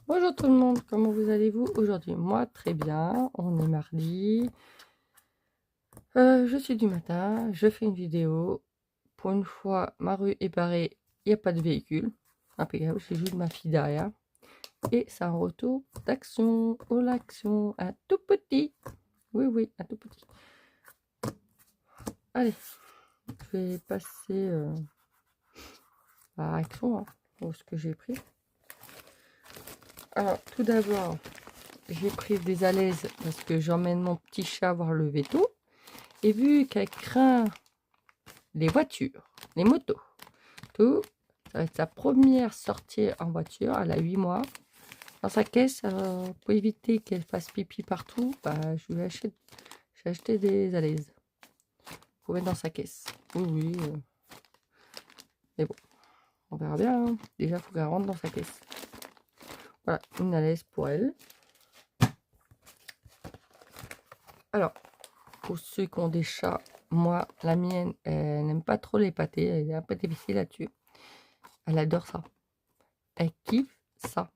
Bonjour tout le monde, comment vous allez-vous aujourd'hui? Moi très bien, on est mardi, je suis du matin, je fais une vidéo. Pour une fois, ma rue est barrée, il n'y a pas de véhicule, impeccable, j'ai juste ma fille derrière. Et c'est un retour d'action, oh l'action, un tout petit, oui, un tout petit. Allez, je vais passer à l'action, pour ce que j'ai pris. Alors tout d'abord, j'ai pris des alaises parce que j'emmène mon petit chat voir le veto. Et vu qu'elle craint les voitures, les motos, tout, ça va être sa première sortie en voiture. Elle a 8 mois. Dans sa caisse, pour éviter qu'elle fasse pipi partout, bah, j'ai acheté des alaises pour mettre dans sa caisse. Oui. Mais bon, on verra bien, hein. Déjà, il faut qu'elle rentre dans sa caisse. Voilà, une alaise pour elle. Alors, pour ceux qui ont des chats, moi, la mienne, elle n'aime pas trop les pâtés. Elle est un peu difficile là-dessus. Elle adore ça. Elle kiffe ça.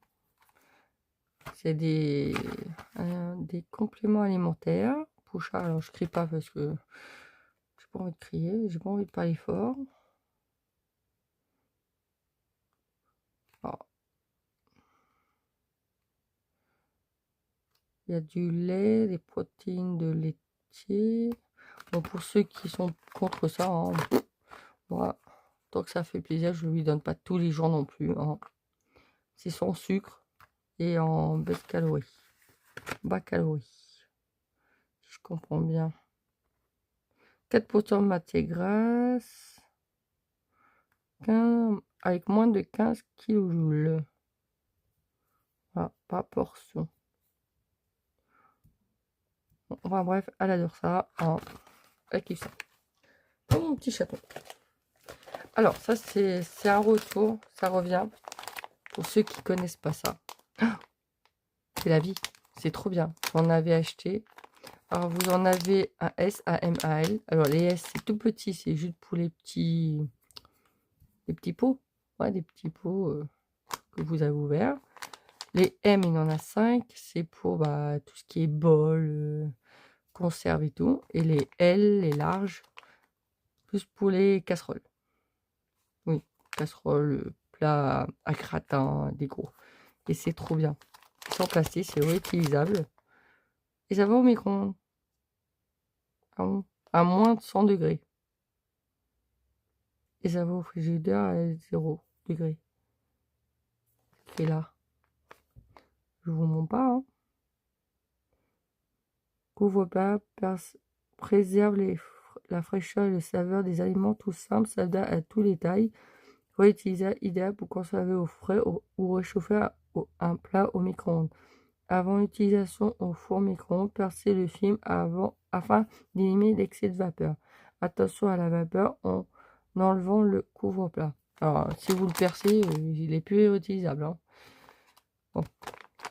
C'est des compléments alimentaires pour chat. Alors, je crie pas parce que j'ai pas envie de crier. J'ai pas envie de parler fort. Alors, il y a du lait, des protéines de laitier. Bon, pour ceux qui sont contre ça, hein, moi, tant que ça fait plaisir, je lui donne pas tous les jours non plus, hein. C'est sans sucre et en baisse calories. Bas calories. Si je comprends bien. 4% de matière grasse. Avec moins de 15 kJ. Voilà, par portion. Bon, enfin bref, elle adore ça. Hein. Elle kiffe ça. Oh, mon petit chaton. Alors, ça, c'est un retour. Ça revient. Pour ceux qui connaissent pas ça. C'est la vie. C'est trop bien. J'en avais acheté. Alors, vous en avez un S, un M, un L. Alors, les S, c'est tout petit. C'est juste pour les petits pots. Ouais, des petits pots que vous avez ouverts. Les M, il en a 5. C'est pour tout ce qui est bol, conserve et tout. Et les L, les larges, plus pour les casseroles. Oui, casseroles, plats à gratin, des gros. Et c'est trop bien. Sans plastique, c'est réutilisable. Et ça va au micro-ondes. À moins de 100 degrés. Et ça va au frigidaire à 0 degrés. Et là, je vous montre pas. Hein. Couvre-pas, préserve la fraîcheur et la saveur des aliments tout simples, s'adapte à tous les tailles. Réutilisable, idéal pour conserver au frais ou réchauffer un plat au micro-ondes. Avant l'utilisation au four micro-ondes, percez le film afin d'éliminer l'excès de vapeur. Attention à la vapeur en enlevant le couvre-plat. Alors, si vous le percez, il est plus réutilisable. Hein. Bon,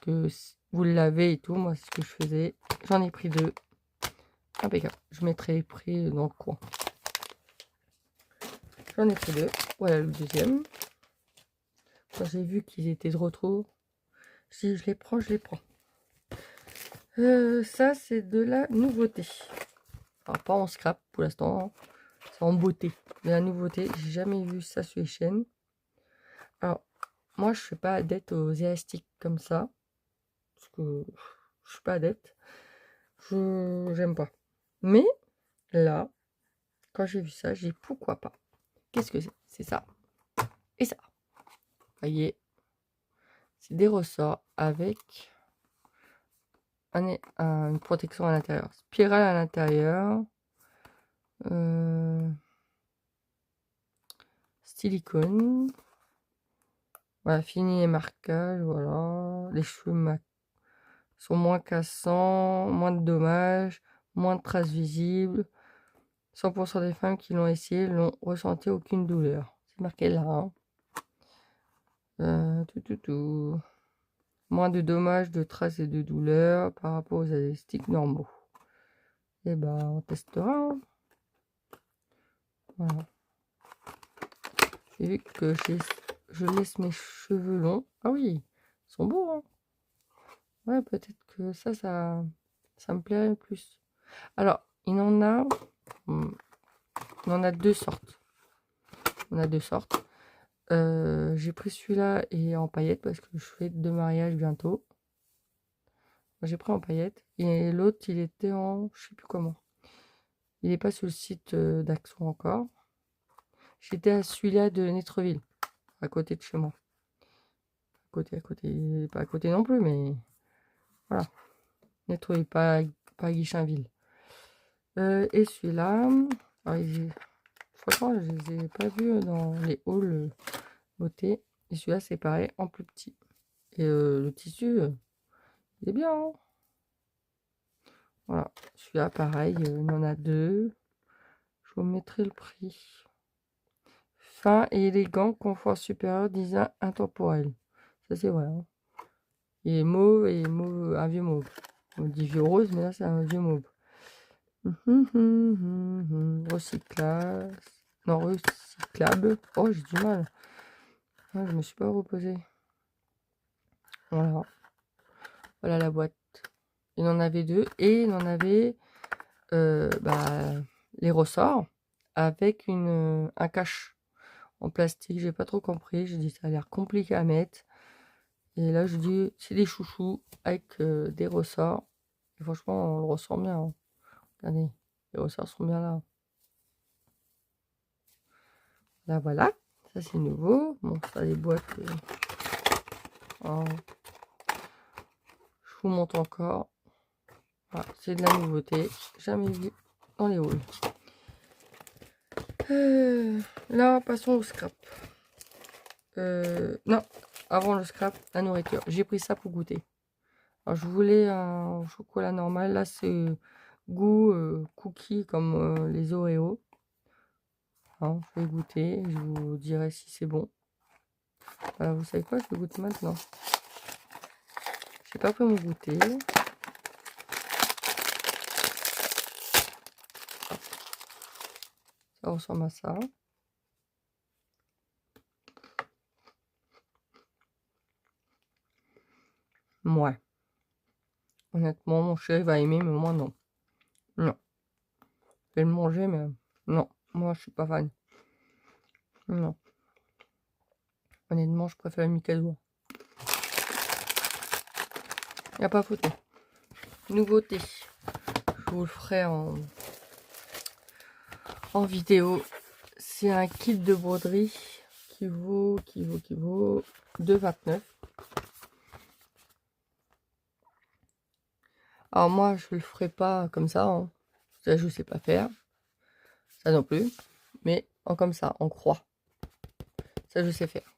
que vous le lavez et tout, moi c'est ce que je faisais. J'en ai pris 2. Impeccable. Je mettrai les prix dans le coin. J'en ai pris 2. Voilà le deuxième. Quand j'ai vu qu'ils étaient de retour, si je les prends, je les prends. Ça, c'est de la nouveauté. Alors, pas en scrap pour l'instant. Hein. C'est en beauté. De la nouveauté. J'ai jamais vu ça sur les chaînes. Alors, moi, je suis pas adepte aux élastiques comme ça. Parce que je suis pas adepte. J'aime pas. Mais là, quand j'ai vu ça, j'ai dit pourquoi pas. Qu'est-ce que c'est? C'est ça. Et ça. Vous voyez, c'est des ressorts avec une protection à l'intérieur. Spirale à l'intérieur. Silicone. Voilà, fini les marquages. Voilà. Les cheveux sont moins cassants, moins de dommages, moins de traces visibles. 100% des femmes qui l'ont essayé n'ont ressenti aucune douleur. C'est marqué là. Hein. Moins de dommages, de traces et de douleurs par rapport aux élastiques normaux. Et ben, on testera. Hein. Voilà. J'ai vu que je laisse mes cheveux longs. Ah oui, Ils sont beaux, hein. Ouais, peut-être que ça me plairait plus. Alors, il en a... On en a deux sortes. On a deux sortes. J'ai pris celui-là et en paillettes parce que je fais deux mariages bientôt. J'ai pris en paillettes. Et l'autre, il était en... Je sais plus comment. Il n'est pas sur le site d'Axon encore. J'étais à celui-là de Netreville, à côté de chez moi. À côté, pas à côté non plus, mais voilà. Netreville, pas Guichainville. Et celui-là, franchement, je les ai pas vus dans les halls beauté. Et celui-là, c'est pareil, en plus petit. Et le tissu, il est bien, hein. Voilà, celui-là, pareil, il en a deux. Je vous mettrai le prix. Fin et élégant, confort supérieur, design intemporel. Ça, c'est vrai, hein. Il est mauve et mauve, un vieux mauve. On dit vieux rose, mais là, c'est un vieux mauve. Recyclage. Non, recyclable. Oh, j'ai du mal. Ah, je me suis pas reposé. Voilà. Voilà la boîte. Il en avait deux. Et il en avait les ressorts avec un cache en plastique. J'ai pas trop compris. J'ai dit ça a l'air compliqué à mettre. Et là, je dis c'est des chouchous avec des ressorts. Et franchement, on le ressent bien, hein. Regardez, les ressorts sont bien là. Là, voilà. Ça, c'est nouveau. Bon, ça, les boîtes. Je vous montre encore. Voilà, c'est de la nouveauté. Jamais vu dans les hauls. Là, passons au scrap. Non, avant le scrap, la nourriture. J'ai pris ça pour goûter. Alors, je voulais un chocolat normal. Là, c'est goût cookie comme les Oreo. Hein, je vais goûter. Je vous dirai si c'est bon. Voilà, vous savez quoi? Je vais goûter maintenant. J'ai pas pris mon goûter. Ça ressemble à ça. Ouais. Honnêtement, mon chéri va aimer, mais moi non. Non. Je vais le manger, mais non. Moi, je suis pas fan. Non. Honnêtement, je préfère le Mikado. Il n'y a pas photo. Nouveauté. Je vous le ferai en vidéo. C'est un kit de broderie qui vaut 2,29. Alors moi, je le ferai pas comme ça, hein. Ça, je sais pas faire. Ça non plus. Mais comme ça, en croix. Ça, je sais faire.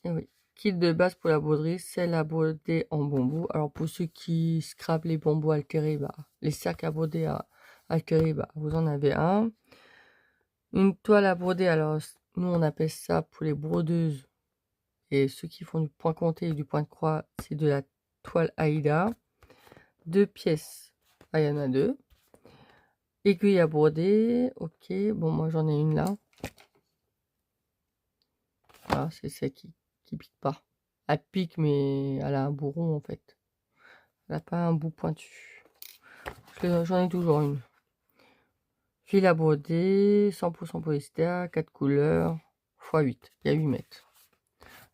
Et oui. Kit de base pour la broderie, c'est la broder en bambou. Alors pour ceux qui scrapent les bambous altérés, les sacs à broder altérés, vous en avez un. Une toile à broder, alors nous on appelle ça pour les brodeuses et ceux qui font du point compté et du point de croix, c'est de la toile Aïda. 2 pièces, il y en a 2. Aiguille à broder, ok, bon moi j'en ai une là. Voilà, c'est celle qui pique pas. Elle pique mais elle a un bout rond en fait. Elle n'a pas un bout pointu. J'en ai toujours une. Fil à broder, 100% polyester, 4 couleurs, x 8. Il y a 8 mètres.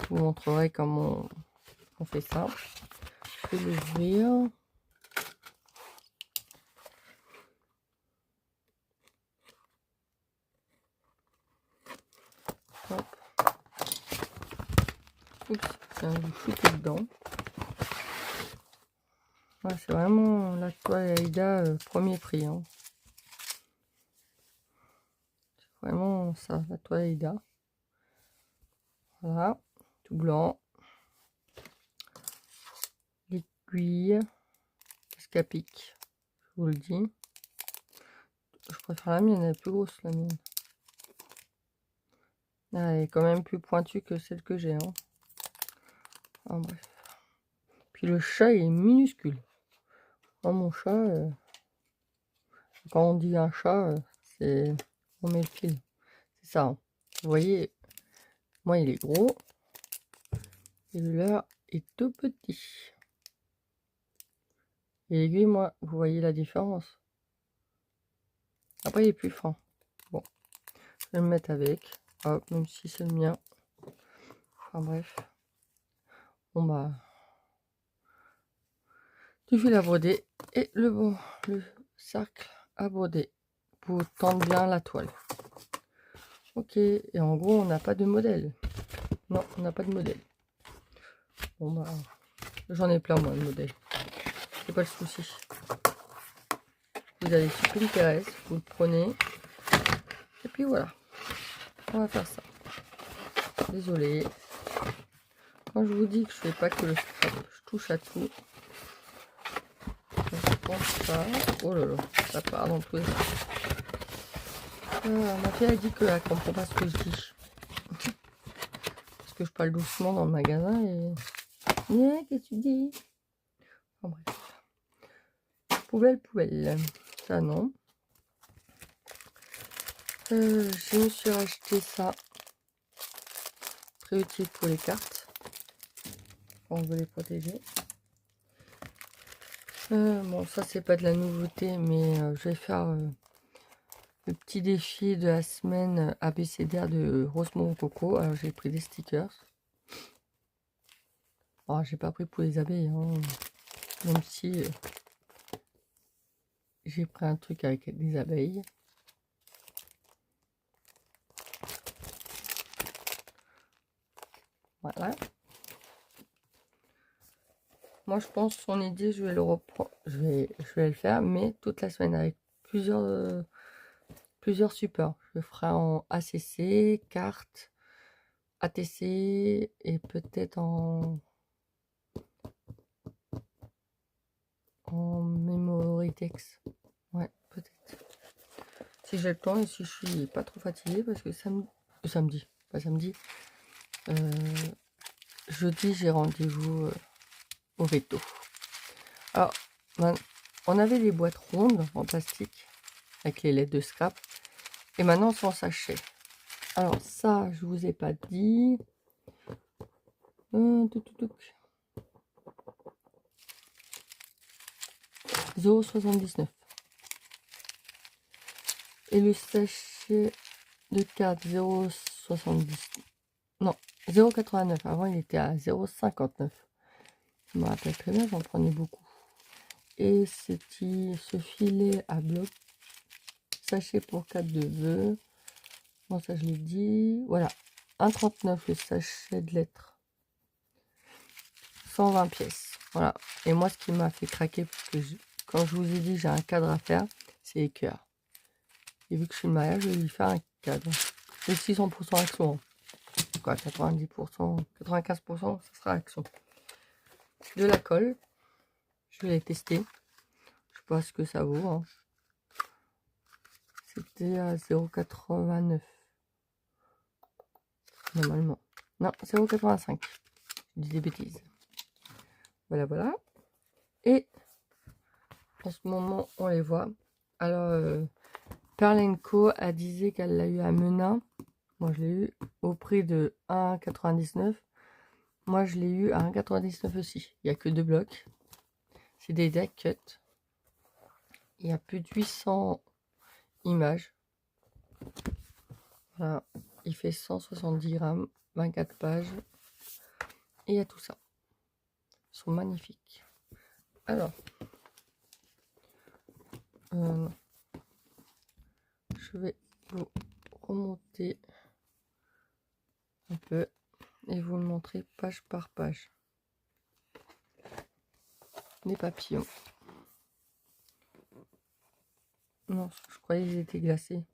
Je vous montrerai comment on fait ça. Je vais l'ouvrir. Hop. Oups, c'est un shooté dedans. Ouais, c'est vraiment la toile Aïda premier prix, hein. C'est vraiment ça, la toile Aïda. Voilà, tout blanc. L'aiguille, parce qu'elle pique, je vous le dis. Je préfère la mienne, elle est plus grosse la mienne. Elle est quand même plus pointue que celle que j'ai, hein. Enfin, bref. Puis le chat il est minuscule. Moi, mon chat, quand on dit un chat, c'est on met le fil. C'est ça, hein. Vous voyez, moi il est gros. Et le leur est tout petit. Et l'aiguille, moi, vous voyez la différence. Après, il est plus fin. Bon, je vais le mettre avec. Hop, même si c'est le mien. Enfin bref. Bon bah, tu fais la brodée et le cercle à broder pour tendre bien la toile. Ok, et en gros, on n'a pas de modèle. Non, on n'a pas de modèle. Bon bah, j'en ai plein moi de modèles. C'est pas le souci. Vous allez sur Pinterest, vous le prenez. Et puis voilà. On va faire ça. Désolée. Quand je vous dis que je fais pas que le scrap, je touche à tout. Je pense pas. Oh là là, ça part dans tous les sens. Ma fille a dit qu'elle comprend pas ce que je dis. Parce que je parle doucement dans le magasin et... qu'est-ce que tu dis? Enfin bref. Poubelle, poubelle. Ça non. Je me suis racheté ça. Très utile pour les cartes. On veut les protéger. Bon, ça c'est pas de la nouveauté, mais je vais faire le petit défi de la semaine abécédaire de Rosemont Coco. Alors j'ai pris des stickers. Alors j'ai pas pris pour les abeilles, hein, même si j'ai pris un truc avec des abeilles. Voilà. Moi je pense son idée, je vais le reprendre, je vais le faire, mais toute la semaine avec plusieurs supports. Je le ferai en ACC, carte, ATC et peut-être en memory text. Ouais, peut-être. Si j'ai le temps et si je suis pas trop fatiguée, parce que jeudi j'ai rendez-vous au veto. Alors, on avait des boîtes rondes en plastique avec les lettres de scrap et maintenant c'est en sachet. Alors ça, je vous ai pas dit. 0,79. Et le sachet de cartes 0,70. Non, 0,89. Avant, il était à 0,59. Je me rappelle très bien, j'en prenais beaucoup. Et ce filet à bloc. Sachet pour 4 de vœux. Bon, ça, je l'ai dit. Voilà. 1,39 le sachet de lettres. 120 pièces. Voilà. Et moi, ce qui m'a fait craquer, parce que quand je vous ai dit j'ai un cadre à faire, c'est les cœurs. Et vu que je suis le mariage, je vais lui faire un cadre. Et 600% action. Quoi, 90%, 95%, ça sera action. De la colle. Je vais les tester. Je sais pas ce que ça vaut. Hein. C'était à 0,89. Normalement. Non, 0,85. Je dis des bêtises. Voilà, voilà. Et en ce moment, on les voit. Alors, Pearl & Co a disait qu'elle l'a eu à Menin. Moi, je l'ai eu au prix de 1,99. Moi, je l'ai eu à 1,99 aussi. Il n'y a que 2 blocs. C'est des deck cut. Il y a plus de 800 images. Voilà. Il fait 170 grammes, 24 pages. Et il y a tout ça. Ils sont magnifiques. Alors, je vais vous remonter un peu et vous le montrer page par page. Les papillons. Non, je croyais qu'ils étaient glacés.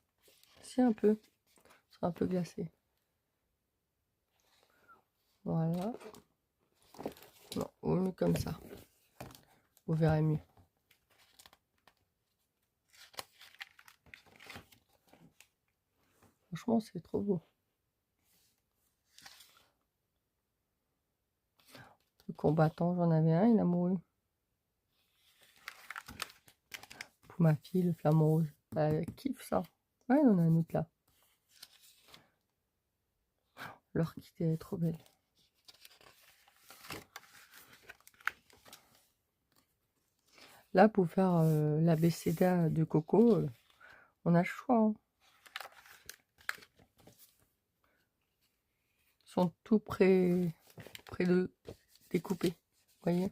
Si, un peu. Ils sont un peu glacés. Voilà. Non, au mieux comme ça. Vous verrez mieux. Franchement, c'est trop beau. Le combattant, j'en avais un, il a mouru. Pour ma fille, le flamant rouge. Elle kiffe ça. Ouais, il y en a un autre là. L'orchidée est trop belle. Là, pour faire l'abécéda de Coco, on a le choix. Hein. Ils sont tout près de découper. Vous voyez?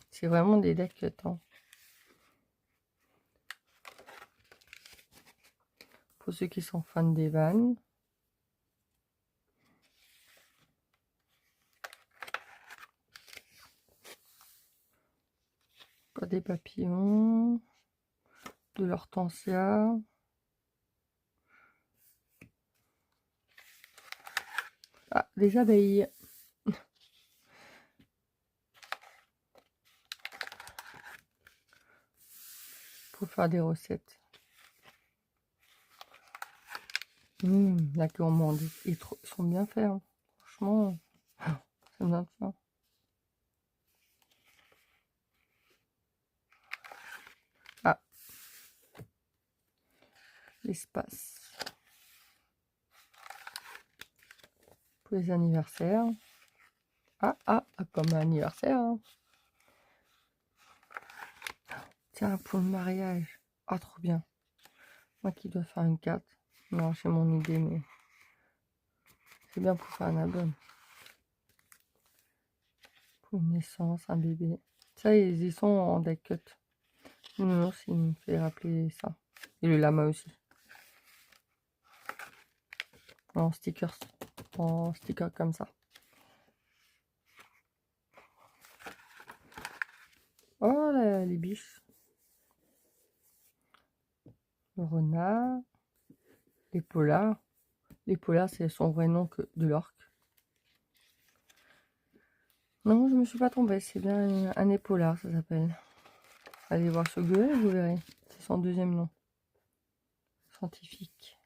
C'est vraiment des decks. Hein. Pour ceux qui sont fans des vannes. Pas des papillons. De l'hortensia. Ah, des abeilles. Pour faire des recettes. La gourmandise. Ils sont bien faits. Hein. Franchement, c'est bien fait. Ah. L'espace. Pour les anniversaires. Comme un anniversaire. Hein. Tiens, pour le mariage. Ah, trop bien. Moi qui dois faire une carte. Non, j'ai mon idée, mais c'est bien pour faire un album. Pour une naissance, un bébé. Ça, ils y sont en deck cut. Non, il me fait rappeler ça. Et le lama aussi. En stickers. En sticker comme ça. Oh, les biches. Le renard. Les polars. Les polars, c'est son vrai nom que de l'orque. Non, je me suis pas trompée. C'est bien un épaulard, ça s'appelle. Allez voir sur Google, vous verrez. C'est son deuxième nom. Scientifique.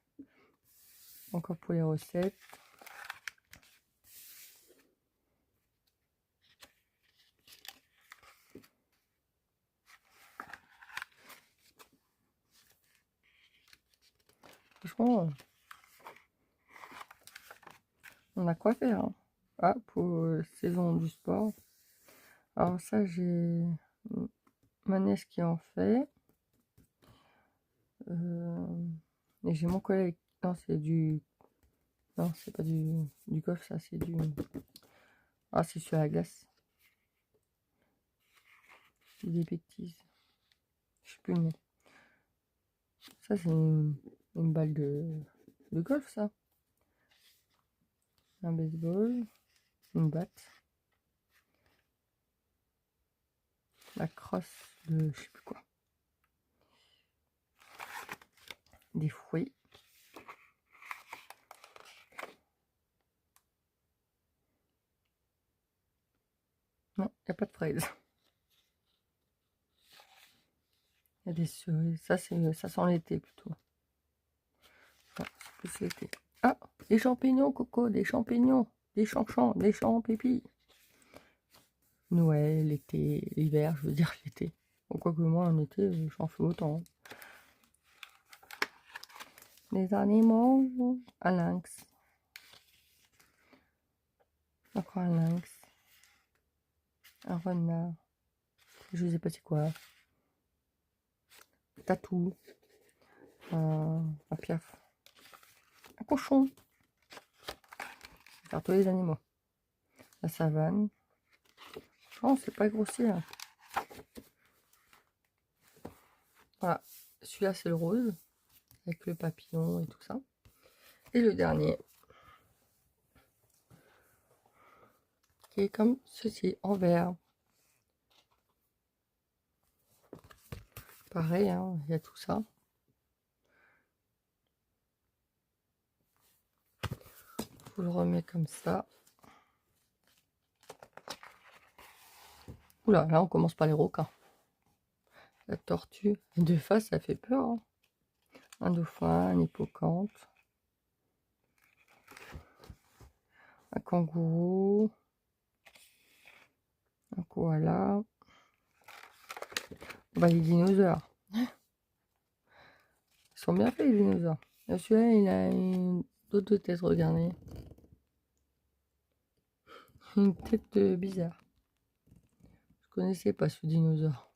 Encore pour les recettes. Franchement, on a quoi faire. Hein. Ah, pour saison du sport. Alors ça, j'ai ma nièce qui en fait. Et j'ai mon collègue. Non, c'est du... Non, c'est pas du golf, ça, c'est du... Ah, c'est sur la glace. C'est des bêtises. Je sais plus le nom. Ça, c'est une balle de golf, ça. Un baseball. Une batte. La crosse de je sais plus quoi. Des fruits. Non, il n'y a pas de fraises. Il y a des cerises. Ça sent l'été plutôt. Ouais, c'est plus l'été. Ah, des champignons, Coco, des champignons, des chanchans, des champs pépis. Noël, l'été, l'hiver, je veux dire l'été. Quoi que moi, en été, j'en fais autant. Des animaux, un lynx. Encore un lynx. Un renard. Je sais pas c'est quoi. Tatou. Un piaf. Un cochon. Faire tous les animaux. La savane. Oh, c'est pas grossier. Hein. Voilà. Celui-là, c'est le rose. Avec le papillon et tout ça. Et le dernier. Qui est comme ceci, en vert. Pareil, hein, il y a tout ça. Je le remets comme ça. Oula, là on commence par les requins. La tortue, de face ça fait peur. Hein. Un dauphin, un hippocampe. Un kangourou. Un koala. Bah les dinosaures. Ils sont bien faits les dinosaures. Celui-là il a une d'autres têtes, regardez. Une tête bizarre. Je connaissais pas ce dinosaure.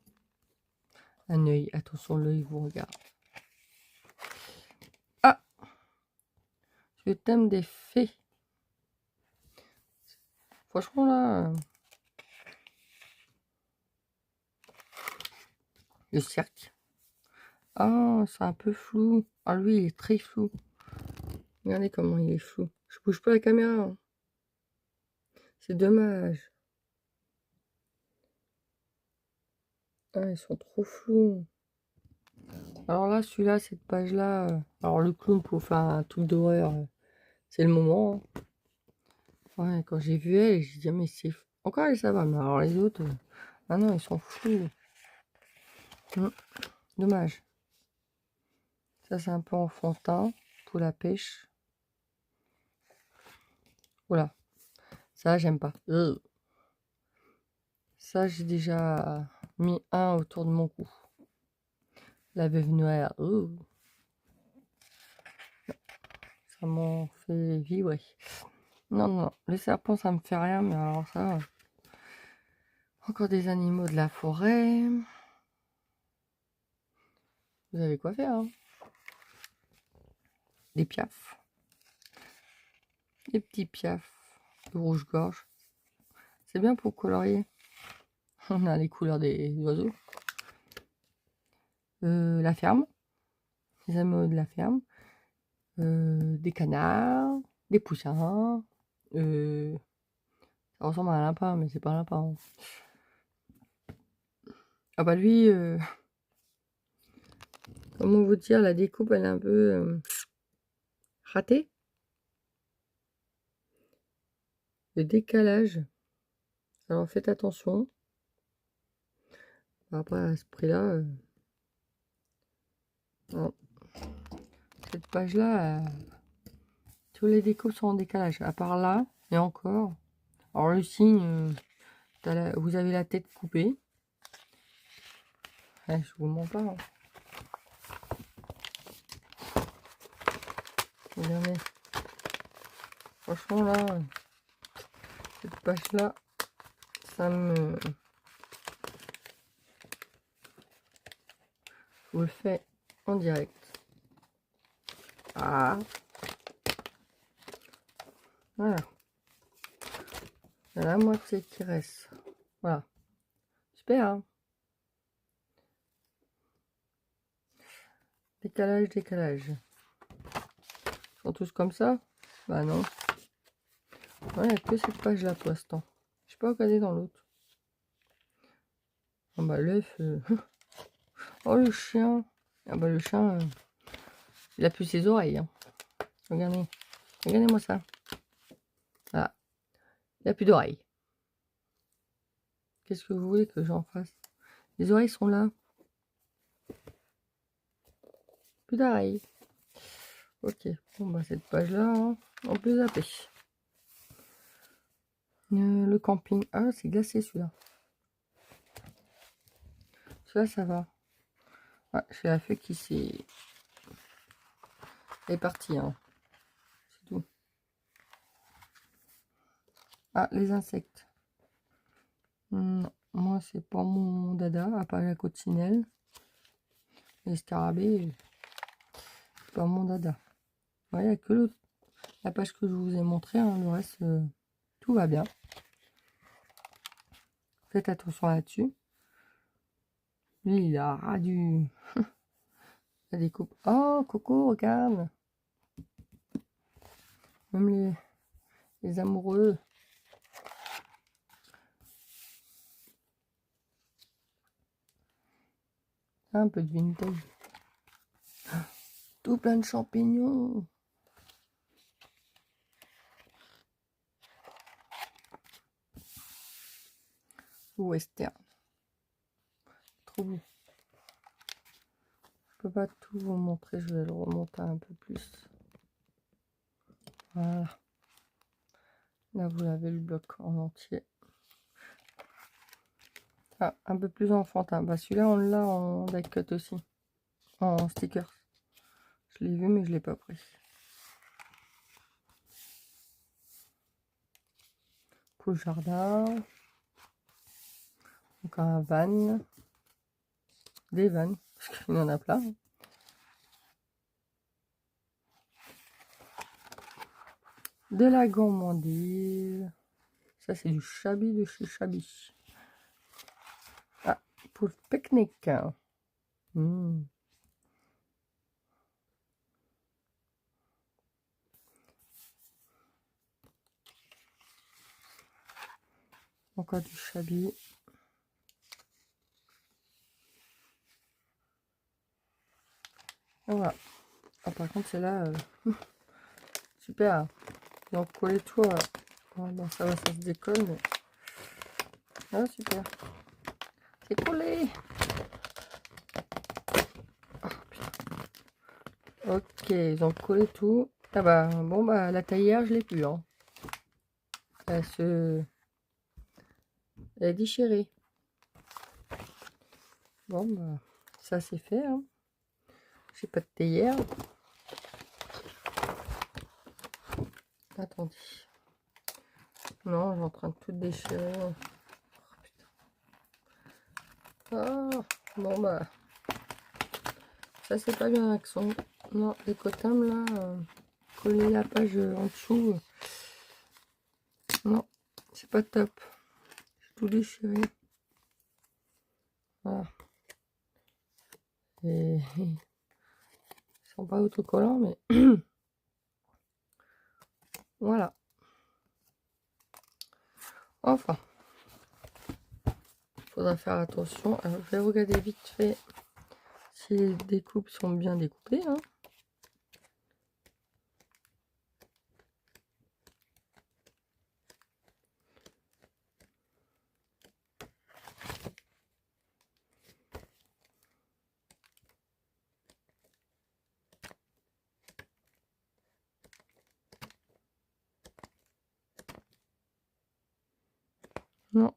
Un œil, attention, l'œil vous regarde. Ah, le thème des fées. Franchement, là, le cirque. Ah, c'est un peu flou. Ah, lui, il est très flou. Regardez comment il est flou. Je bouge pas la caméra, hein. C'est dommage. Ah, ils sont trop flous. Alors là, celui-là, cette page-là... alors le clown pour faire un truc d'horreur, c'est le moment, hein. Ouais, quand j'ai vu elle, j'ai dit, ah, mais c'est... Encore elle, ça va, mais alors les autres... ah non, ils sont flous. Dommage. Ça, c'est un peu enfantin pour la pêche. Voilà. Ça, j'aime pas. Ça, j'ai déjà mis un autour de mon cou. La veuve noire. Ça m'en fait vibrer. Non, non, les serpents, ça me fait rien, mais alors ça... encore des animaux de la forêt. Vous avez quoi faire, hein. Des piafs. Des petits piafs de rouge-gorge. C'est bien pour colorier. On a les couleurs des oiseaux. La ferme. Les animaux de la ferme. Des canards. Des poussins. Ça ressemble à un lapin, mais c'est pas un lapin. Ah bah lui, comment vous dire, la découpe, elle est un peu ratée. Le décalage. Alors faites attention. Après, à ce prix-là... cette page-là, tous les découpes sont en décalage. À part là, et encore. Alors le signe, vous avez la tête coupée. Ouais, je vous mens pas, hein. Regardez. Franchement là, cette page-là, ça me... je vous le fais en direct. Ah. Voilà. Il y a la moitié qui reste. Voilà. Super, hein. Décalage, décalage. Ils sont tous comme ça? Bah non. Ouais, il n'y a que cette page-là pour l'instant. Je sais pas regarder dans l'autre. Ah bah l'œuf... oh le chien. Ah bah le chien, il a plus ses oreilles, hein. Regardez. Regardez-moi ça. Voilà. Il a plus d'oreilles. Qu'est-ce que vous voulez que j'en fasse? Les oreilles sont là. Plus d'oreilles. Ok. Bon bah cette page-là, hein, on peut zapper. Le camping. Ah, c'est glacé celui-là. Celui-là, ça va. Ouais, c'est la feuille qui s'est... est partie, hein. C'est tout. Ah, les insectes. Non, moi, c'est pas mon dada, à part la coccinelle. Les scarabées, c'est pas mon dada. Il n'y a que la page que je vous ai montré, hein, le reste, tout va bien. Faites attention là-dessus. Lui, il a ras du... la découpe. Oh, Coco, regarde. Même les amoureux. Un peu de vintage. Tout plein de champignons. Western. Trop beau. Je peux pas tout vous montrer, je vais le remonter un peu plus. Voilà. Là, vous avez le bloc en entier. Ah, un peu plus enfantin. Bah, celui-là, on l'a en die cut aussi. En stickers. Je l'ai vu, mais je l'ai pas pris. Pour le jardin. Donc un van. des vannes, parce qu'il y en a plein. De la gourmandise. Ça, c'est du Chabi de chez Chabi. Ah, pour le pique-nique. Encore du Chabi. Voilà. Ah, par contre, c'est là super. Ils ont collé tout. Bon, ça va, ça se décolle, mais... Ah, super. C'est collé. Oh, putain. Ok, ils ont collé tout. Ah bah, bon, bah, la taillère, je l'ai plus, hein. Elle est déchirée. Bon, bah, ça, c'est fait, hein. J'ai pas de théière. Attendez. Non, j'ai en train de tout déchirer. Oh, putain. Ah, bon, bah. Ça, c'est pas bien, l'accent. Non, les cotames, là, coller la page en dessous. Non, c'est pas top. J'ai tout déchiré. Voilà. Et ils sont pas autocollants, mais voilà. Enfin, faudra faire attention. Alors, je vais regarder vite fait si les découpes sont bien découpées. Hein. Non,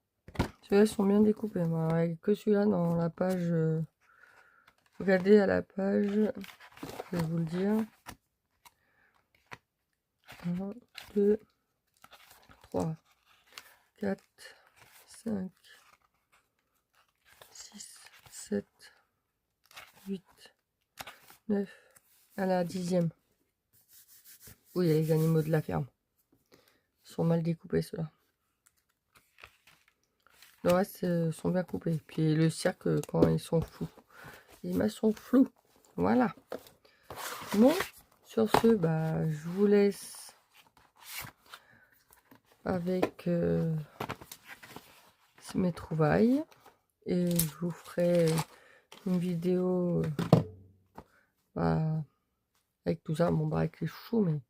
ceux-là sont bien découpés. Moi, avec que celui-là dans la page. Regardez à la page. Je vais vous le dire. 1, 2, 3, 4, 5, 6, 7, 8, 9. À la 10e. Oui, il y a les animaux de la ferme. Ils sont mal découpés, ceux-là. Le reste sont bien coupés. Puis le cirque, quand ils sont flous. Les images sont floues. Voilà. Bon, sur ce, bah, je vous laisse avec mes trouvailles. Et je vous ferai une vidéo bah, avec tout ça. Bon, bah, avec les chouchous, mais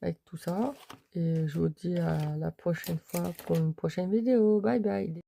avec tout ça. Et je vous dis à la prochaine fois pour une prochaine vidéo. Bye bye.